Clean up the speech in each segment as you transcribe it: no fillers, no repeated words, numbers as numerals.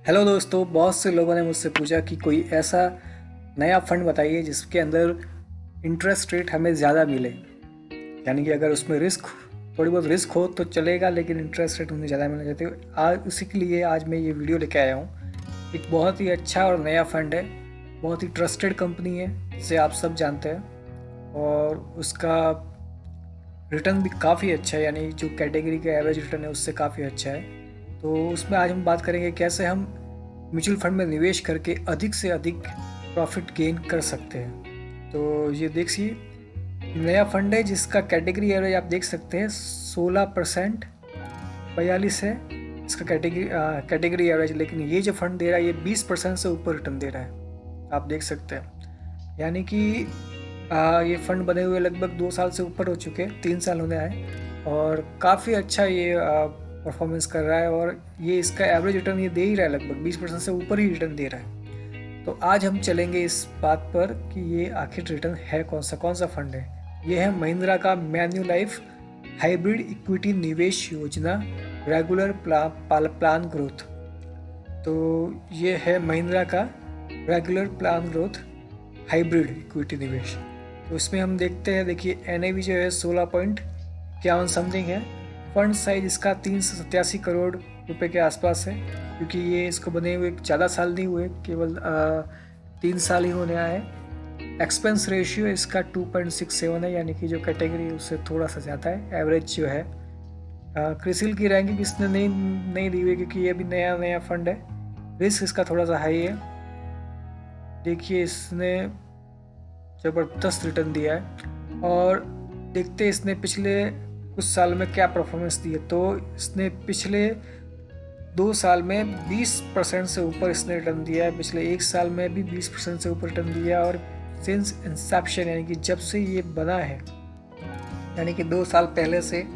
Hello दोस्तों, बहुत से लोगों ने मुझसे पूछा कि कोई ऐसा नया फंड बताइए जिसके अंदर इंटरेस्ट रेट हमें ज़्यादा मिले। यानी कि अगर उसमें थोड़ी बहुत रिस्क हो तो चलेगा, लेकिन इंटरेस्ट रेट हमें ज़्यादा मिलना चाहते हो। आज उसी के लिए आज मैं ये वीडियो लेके आया हूँ। एक बहुत ही अच्छा और नया फंड है, बहुत ही ट्रस्टेड कंपनी है जिसे आप सब जानते हैं, और उसका रिटर्न भी काफ़ी अच्छा है। यानी जो कैटेगरी का एवरेज रिटर्न है उससे काफ़ी अच्छा है। तो उसमें आज हम बात करेंगे कैसे हम म्यूचुअल फंड में निवेश करके अधिक से अधिक प्रॉफिट गेन कर सकते हैं। तो ये देखिए, नया फंड है जिसका कैटेगरी एवरेज आप देख सकते हैं 16%, 42 है इसका कैटेगरी एवरेज। लेकिन ये जो फंड दे रहा है ये 20% से ऊपर रिटर्न दे रहा है, आप देख सकते हैं। यानी कि ये फंड बने हुए लगभग 2 साल से ऊपर हो चुके हैं, 3 साल होने आए, और काफ़ी अच्छा ये परफॉर्मेंस कर रहा है। और ये इसका एवरेज रिटर्न ये दे ही रहा है, लगभग 20% से ऊपर ही रिटर्न दे रहा है। तो आज हम चलेंगे इस बात पर कि ये आखिर रिटर्न है कौन सा फंड है। ये है महिंद्रा का मैन्युलाइफ हाइब्रिड इक्विटी निवेश योजना रेगुलर प्लान ग्रोथ। तो ये है महिंद्रा का regular plan growth hybrid equity निवेश। तो इसमें हम देखते हैं, देखिए NAV जो है 16.51 समथिंग है। फंड साइज इसका 387 करोड़ रुपए के आसपास है, क्योंकि ये इसको बने हुए ज़्यादा साल नहीं हुए, केवल 3 साल ही होने आए। एक्सपेंस रेशियो इसका 2.67 है, यानी कि जो कैटेगरी है उससे थोड़ा सा ज़्यादा है। एवरेज जो है क्रिसिल की रैंकिंग इसने नहीं दी हुई, क्योंकि ये भी नया फंड है। रिस्क इसका थोड़ा सा हाई है। देखिए इसने ज़बरदस्त रिटर्न दिया है, और देखते हैं इसने पिछले कुछ साल में क्या परफॉर्मेंस दी है। तो इसने पिछले 2 साल में 20% से ऊपर इसने रिटर्न दिया है। पिछले 1 साल में भी 20% से ऊपर रिटर्न दिया है। और सिंस इंसेप्शन, यानी कि जब से ये बना है, यानी कि 2 साल पहले से,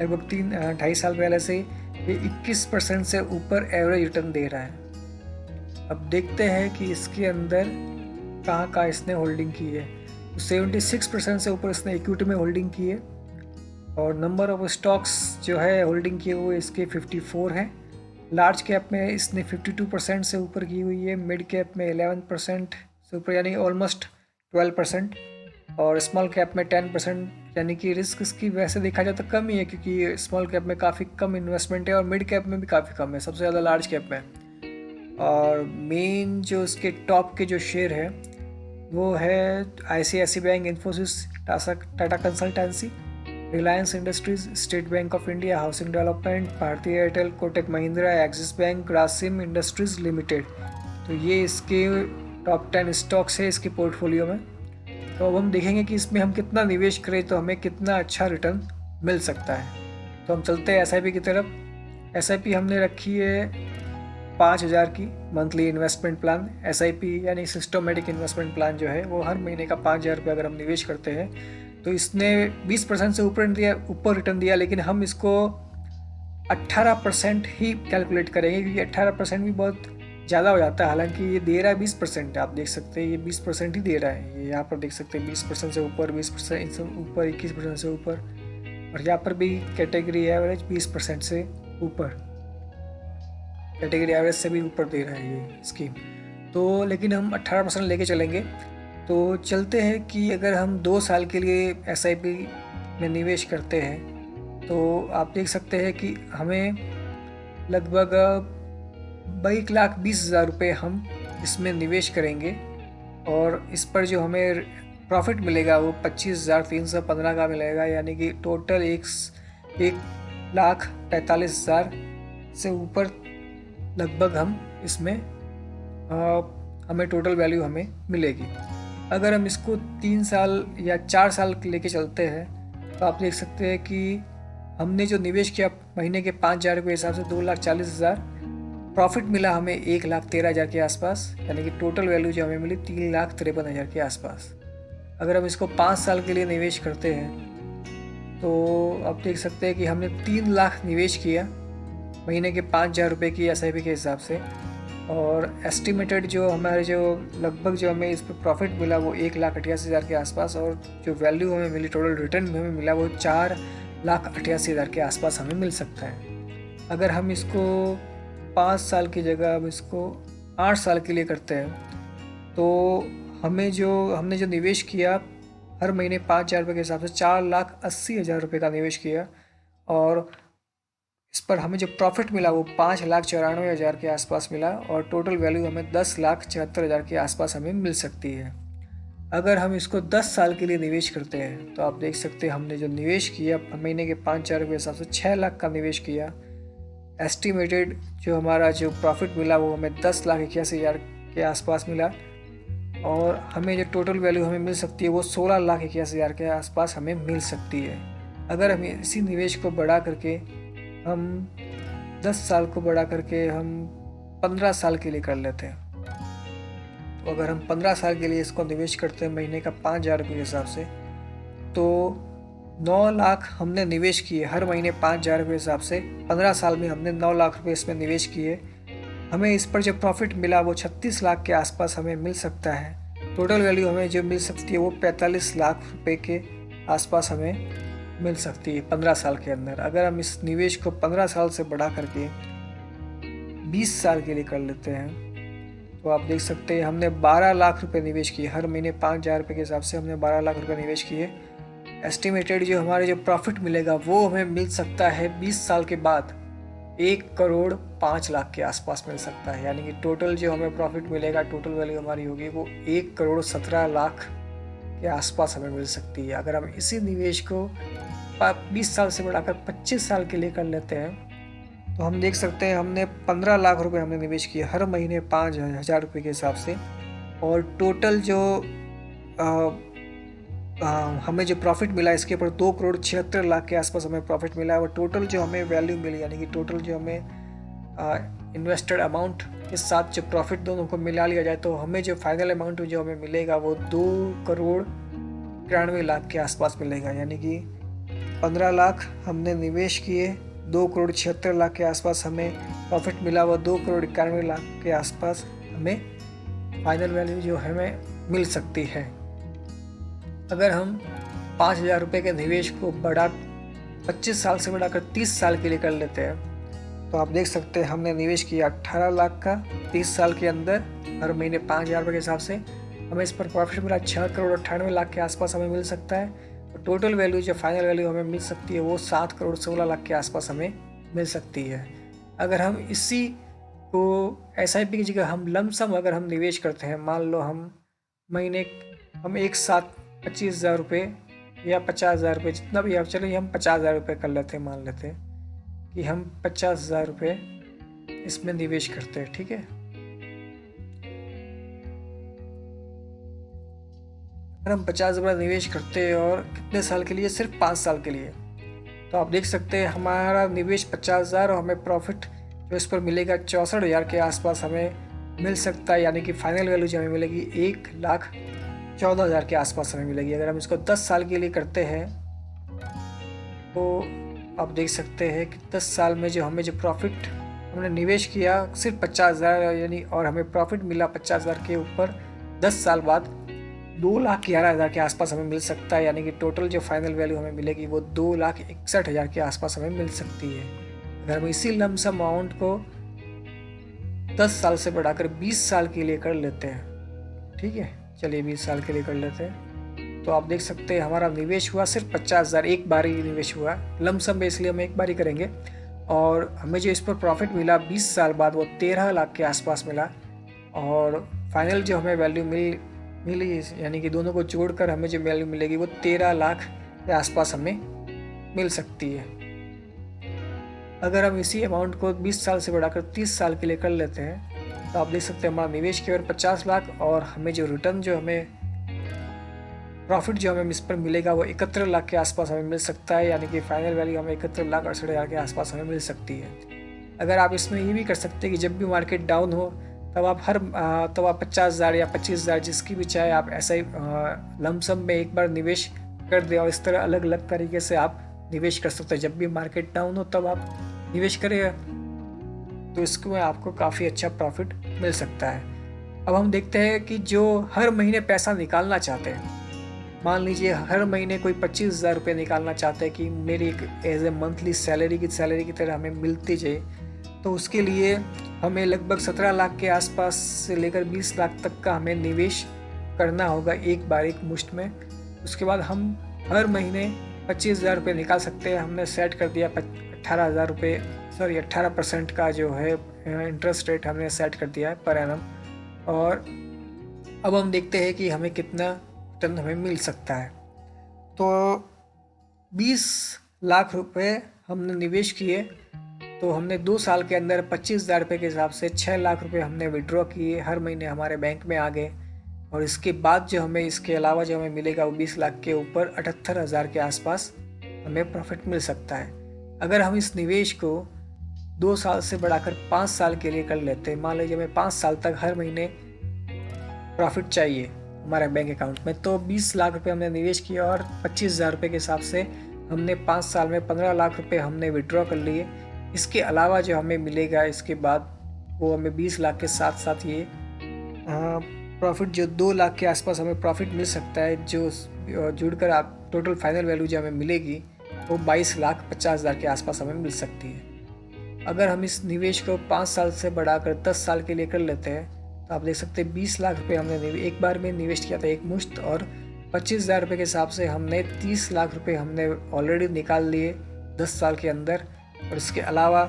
लगभग 2.5 साल पहले से, ये 21% से ऊपर एवरेज रिटर्न दे रहा है। अब देखते हैं कि इसके अंदर कहाँ इसने होल्डिंग की है। तो 76% से ऊपर इसने इक्विटी में होल्डिंग की है, और नंबर ऑफ स्टॉक्स जो है होल्डिंग किए हुए इसके 54 हैं। लार्ज कैप में इसने 52% से ऊपर की हुई है, मिड कैप में 11% से ऊपर, यानी ऑलमोस्ट 12%, और स्मॉल कैप में 10%। यानी कि रिस्क इसकी वैसे देखा जाए तो कम ही है, क्योंकि स्मॉल कैप में काफ़ी कम इन्वेस्टमेंट है, और मिड कैप में भी काफ़ी कम है, सबसे ज़्यादा लार्ज कैप में। और मेन जो इसके टॉप के जो शेयर है वो है ICICI bank, Infosys, Tata consultancy, Reliance industries, state bank of India, housing development, Bharti Airtel, Kotak Mahindra, Axis bank, Grasim industries limited. तो ये इसके टॉप 10 स्टॉक्स है इसके पोर्टफोलियो में। तो अब हम देखेंगे कि इसमें हम कितना निवेश करें तो हमें कितना अच्छा रिटर्न मिल सकता है। तो हम चलते हैं SIP की तरफ। SIP हमने रखी है 5,000 की मंथली इन्वेस्टमेंट प्लान। SIP यानी सिस्टमेटिक इन्वेस्टमेंट प्लान जो है वो हर महीने का 5,000 रुपये अगर हम निवेश करते हैं तो इसने 20% से ऊपर रिटर्न दिया। लेकिन हम इसको 18% ही कैलकुलेट करेंगे, क्योंकि 18% भी बहुत ज़्यादा हो जाता है। हालांकि ये दे रहा है 20%, आप देख सकते हैं ये 20% ही दे रहा है। ये यहाँ पर देख सकते हैं 20% से ऊपर, 20% से ऊपर, 21% से ऊपर, और यहाँ पर भी कैटेगरी एवरेज 20% से ऊपर, कैटेगरी एवरेज से भी ऊपर दे रहा है ये स्कीम। तो लेकिन हम 18% लेके चलेंगे। तो चलते हैं कि अगर हम 2 साल के लिए SIP में निवेश करते हैं तो आप देख सकते हैं कि हमें लगभग 1,20,000 रुपये हम इसमें निवेश करेंगे, और इस पर जो हमें प्रॉफिट मिलेगा वो 25,315 का मिलेगा। यानी कि टोटल 1,45,000 से ऊपर लगभग हम इसमें हमें टोटल वैल्यू हमें मिलेगी। अगर हम इसको 3 साल या 4 साल लेके चलते हैं तो आप देख सकते हैं कि हमने जो निवेश किया महीने के 5,000 के हिसाब से 2,40,000 प्रॉफिट मिला हमें, 1,13,000 के आसपास। यानी कि टोटल वैल्यू जो हमें मिली 3,53,000 के आसपास। अगर हम इसको 5 साल के लिए निवेश करते हैं तो आप देख सकते हैं कि हमने 3 लाख निवेश किया महीने के 5,000 रुपये की SIP के हिसाब से, और एस्टिमेटेड जो हमारे जो लगभग जो हमें इस पर प्रॉफिट मिला वो 1,88,000 के आसपास, और जो वैल्यू हमें मिली, टोटल रिटर्न हमें मिला वो 4,88,000 के आसपास हमें मिल सकता है। अगर हम इसको 5 साल की जगह हम इसको 8 साल के लिए करते हैं तो हमने जो निवेश किया हर महीने 5,000 रुपये के हिसाब से 4,80,000 रुपये का निवेश किया और इस पर हमें जो प्रॉफिट मिला वो 5,94,000 के आसपास मिला और टोटल वैल्यू हमें 10,74,000 के आसपास हमें मिल सकती है। अगर हम इसको 10 साल के लिए निवेश करते हैं तो आप देख सकते हैं हमने जो निवेश किया महीने के 5,000 के हिसाब से 6 लाख का निवेश किया। एस्टिमेटेड जो हमारा जो प्रॉफिट मिला वो हमें 10,81,000 के आसपास मिला और हमें जो टोटल वैल्यू हमें मिल सकती है वो 16,81,000 के आसपास हमें मिल सकती है। अगर हम इसी निवेश को बढ़ा करके हम 10 साल को बढ़ा करके हम 15 साल के लिए कर लेते हैं तो अगर हम 15 साल के लिए इसको निवेश करते हैं महीने का 5,000 रुपये के हिसाब से तो 9 लाख हमने निवेश किए हर महीने 5,000 रुपये के हिसाब से 15 साल में हमने 9 लाख रुपये इसमें निवेश किए। हमें इस पर जो प्रॉफिट मिला वो 36 लाख के आसपास हमें मिल सकता है। टोटल वैल्यू हमें जो मिल सकती है वो 45 लाख रुपये के आसपास हमें मिल सकती है 15 साल के अंदर। अगर हम इस निवेश को 15 साल से बढ़ा करके 20 साल के लिए कर लेते हैं तो आप देख सकते हैं हमने 12 लाख रुपए निवेश किए हर महीने 5,000 रुपये के हिसाब से हमने 12 लाख रुपए निवेश किए। एस्टिमेटेड जो हमारे जो प्रॉफिट मिलेगा वो हमें मिल सकता है 20 साल के बाद 1,05,00,000 के आसपास मिल सकता है। यानी कि टोटल जो हमें प्रॉफिट मिलेगा टोटल वैल्यू हमारी होगी वो 1,17,00,000 के आसपास हमें मिल सकती है। अगर हम इसी निवेश को 20 साल से बढ़ाकर 25 साल के लिए कर लेते हैं तो हम देख सकते हैं हमने 15 लाख रुपए हमने निवेश किए हर महीने 5,000 रुपये के हिसाब से और टोटल जो हमें जो प्रॉफिट मिला इसके ऊपर 2,76,00,000 के आसपास हमें प्रॉफिट मिला है और टोटल जो हमें वैल्यू मिली यानी कि टोटल जो हमें इन्वेस्टेड अमाउंट के साथ जो प्रॉफिट दोनों को मिला लिया जाए तो हमें जो फाइनल अमाउंट जो हमें मिलेगा वो 2,93,00,000 के आसपास मिलेगा। यानी कि 15 लाख हमने निवेश किए 2,76,00,000 के आसपास हमें प्रॉफिट मिला वो 2,91,00,000 के आसपास हमें फाइनल वैल्यू जो हमें मिल सकती है। अगर हम 5,000 रुपये के निवेश को 25 साल से बढ़ाकर 30 साल के लिए कर लेते हैं तो आप देख सकते हैं हमने निवेश किया 18 लाख का 30 साल के अंदर हर महीने 5,000 रुपये के हिसाब से हमें इस पर प्रॉफिट मिला 6,98,00,000 के आसपास हमें मिल सकता है। तो टोटल वैल्यू जो फाइनल वैल्यू हमें मिल सकती है वो 7,16,00,000 के आसपास हमें मिल सकती है। अगर हम इसी को SIP की जगह हम लमसम अगर हम निवेश करते हैं मान लो हम महीने हम एक साथ 25,000 रुपये या 50,000 रुपये जितना भी आप चलिए हम 50,000 रुपये कर लेते हैं। मान लेते हैं कि हम 50,000 रुपये इसमें निवेश करते हैं। ठीक है, अगर हम 50,000 निवेश करते हैं और कितने साल के लिए सिर्फ 5 साल के लिए तो आप देख सकते हैं हमारा निवेश 50,000 और हमें प्रॉफिट जो इस पर मिलेगा 64,000 के आसपास हमें मिल सकता है। यानी कि फाइनल वैल्यू जो हमें मिलेगी 1,14,000 के आसपास हमें मिलेगी। अगर हम इसको 10 साल के लिए करते हैं तो आप देख सकते हैं कि 10 साल में जो हमें जो प्रॉफिट हमने निवेश किया सिर्फ 50,000 यानी और हमें प्रॉफिट मिला 50,000 के ऊपर 10 साल बाद 2,11,000 के आसपास हमें मिल सकता है। यानी कि टोटल जो फाइनल वैल्यू हमें मिलेगी वो 2,61,000 के आसपास हमें मिल सकती है। अगर हम इसी लमसम अमाउंट को 10 साल से बढ़ाकर 20 साल के लिए कर लेते हैं, ठीक है, चलिए 20 साल के लिए कर लेते हैं तो आप देख सकते हैं हमारा निवेश हुआ सिर्फ 50,000 एक बार ही निवेश हुआ लमसम में, इसलिए हम एक बार ही करेंगे और हमें जो इस पर प्रॉफिट मिला 20 साल बाद वो 13 लाख के आसपास मिला और फाइनल जो हमें वैल्यू मिली यानी कि दोनों को जोड़कर हमें जो वैल्यू मिलेगी वो 13 लाख के आसपास हमें मिल सकती है। अगर हम इसी अमाउंट को 20 साल से बढ़ाकर 30 साल के लिए कर लेते हैं तो आप देख सकते हैं हमारा निवेश केवल 50 लाख और हमें जो रिटर्न जो हमें प्रॉफिट जो हमें इस पर मिलेगा वो 71 लाख के आसपास हमें मिल सकता है। यानी कि फाइनल वैल्यू हमें 71,68,000 के आसपास हमें मिल सकती है। अगर आप इसमें ये भी कर सकते हैं कि जब भी मार्केट डाउन हो तब आप 50,000 या 25,000 जिसकी भी चाहे आप ऐसा ही लमसम में एक बार निवेश कर दें और इस तरह अलग अलग तरीके से आप निवेश कर सकते हैं। जब भी मार्केट डाउन हो तब आप निवेश करें तो इसको आपको काफ़ी अच्छा प्रॉफिट मिल सकता है। अब हम देखते हैं कि जो हर महीने पैसा निकालना चाहते हैं, मान लीजिए हर महीने कोई 25,000 रुपये निकालना चाहते हैं कि मेरी एक एज ए मंथली सैलरी की तरह हमें मिलती जाए, तो उसके लिए हमें लगभग 17 लाख के आसपास से लेकर 20 लाख तक का हमें निवेश करना होगा एक बार एक मुश्त में। उसके बाद हम हर महीने 25,000 रुपये निकाल सकते हैं। हमने सेट कर दिया 18,000 रुपये 18% का जो है इंटरेस्ट रेट हमने सेट कर दिया है पर एनम। और अब हम देखते हैं कि हमें कितना रिटर्न हमें मिल सकता है। तो 20 लाख रुपए हमने निवेश किए, तो हमने 2 साल के अंदर 25,000 रुपये के हिसाब से 6 लाख रुपए हमने विड्रॉ किए, हर महीने हमारे बैंक में आ गए। और इसके बाद जो हमें इसके अलावा जो हमें मिलेगा वो 20 लाख के ऊपर 78,000 के आसपास हमें प्रॉफिट मिल सकता है। अगर हम इस निवेश को 2 साल से बढ़ाकर 5 साल के लिए कर लेते हैं, मान लीजिए हमें 5 साल तक हर महीने प्रॉफिट चाहिए हमारे बैंक अकाउंट में, तो 20 लाख रुपए हमने निवेश किया और 25,000 रुपये के हिसाब से हमने 5 साल में 15 लाख रुपए हमने विड्रॉ कर लिए। इसके अलावा जो हमें मिलेगा इसके बाद वो हमें 20 लाख के साथ साथ ये प्रॉफिट जो 2 लाख के आसपास हमें प्रॉफिट मिल सकता है, जो जुड़कर आप टोटल फाइनल वैल्यू जो हमें मिलेगी वो 22,50,000 के आसपास हमें मिल सकती है। अगर हम इस निवेश को 5 साल से बढ़ाकर 10 साल के लिए कर लेते हैं तो आप देख सकते हैं 20 लाख रुपये हमने एक बार में निवेश किया था एक मुश्त, और 25,000 रुपये के हिसाब से हमने 30 लाख रुपये हमने ऑलरेडी निकाल लिए 10 साल के अंदर। और इसके अलावा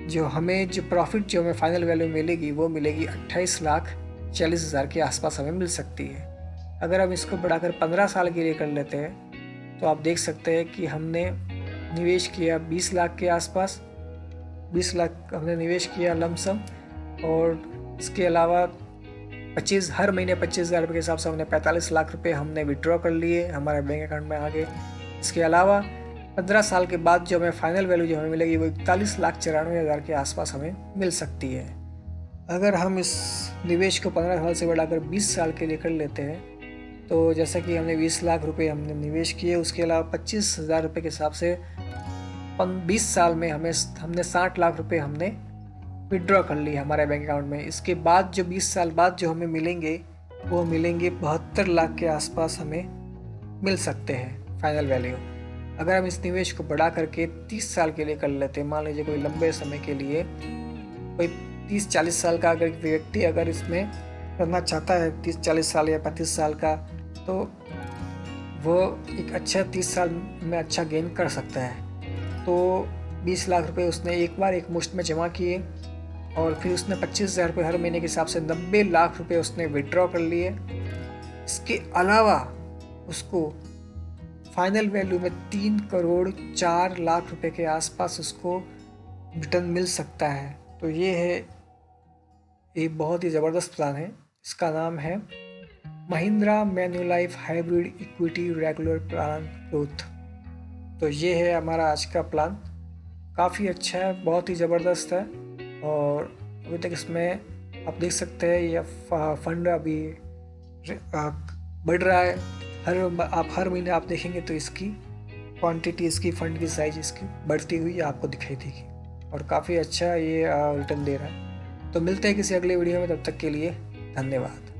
जो हमें जो प्रॉफिट जो हमें फाइनल वैल्यू मिलेगी वो मिलेगी 28,40,000 के आसपास हमें मिल सकती है। अगर हम इसको बढ़ाकर 15 साल के लिए कर लेते हैं तो आप देख सकते हैं कि हमने निवेश किया 20 लाख के आसपास, 20 लाख हमने निवेश किया लमसम, और इसके अलावा हर महीने 25,000 रुपये के हिसाब से हमने 45 लाख रुपए हमने विड्रॉ कर लिए, हमारे बैंक अकाउंट में आ गए। इसके अलावा 15 साल के बाद जो हमें फाइनल वैल्यू जो हमें मिलेगी वो 41,94,000 के आसपास हमें मिल सकती है। अगर हम इस निवेश को 15 साल से बढ़ाकर 20 साल के लिए कर लेते हैं तो जैसा कि हमने 20 लाख रुपए हमने निवेश किए, उसके अलावा 25,000 रुपये के हिसाब से 20 साल में हमने 60 लाख रुपए हमने विड्रॉ कर लिए हमारे बैंक अकाउंट में। इसके बाद जो 20 साल बाद जो हमें मिलेंगे वो मिलेंगे 72 लाख के आसपास हमें मिल सकते हैं फाइनल वैल्यू। अगर हम इस निवेश को बढ़ा करके 30 साल के लिए कर लेते हैं, मान लीजिए कोई लंबे समय के लिए कोई 30-40 साल का अगर व्यक्ति अगर इसमें करना चाहता है 30-40 साल या 35 साल का, तो वो एक अच्छा 30 साल में अच्छा गेन कर सकता है। तो 20 लाख रुपए उसने एक बार एक मुश्त में जमा किए और फिर उसने 25,000 रुपये हर महीने के हिसाब से 90 लाख रुपए उसने विड्रॉ कर लिए। इसके अलावा उसको फाइनल वैल्यू में 3,04,00,000 रुपए के आसपास उसको रिटर्न मिल सकता है। तो ये है एक बहुत ही ज़बरदस्त प्लान है। इसका नाम है Mahindra Manulife hybrid equity regular plan growth. तो ये है हमारा आज का प्लान, काफ़ी अच्छा है, बहुत ही ज़बरदस्त है। और अभी तक इसमें आप देख सकते हैं ये फंड अभी बढ़ रहा है। आप हर महीने आप देखेंगे तो इसकी क्वांटिटी, इसकी फंड की साइज इसकी बढ़ती हुई आपको दिखाई देगी और काफ़ी अच्छा ये रिटर्न दे रहा है। तो मिलते हैं किसी अगले वीडियो में, तब तक के लिए धन्यवाद।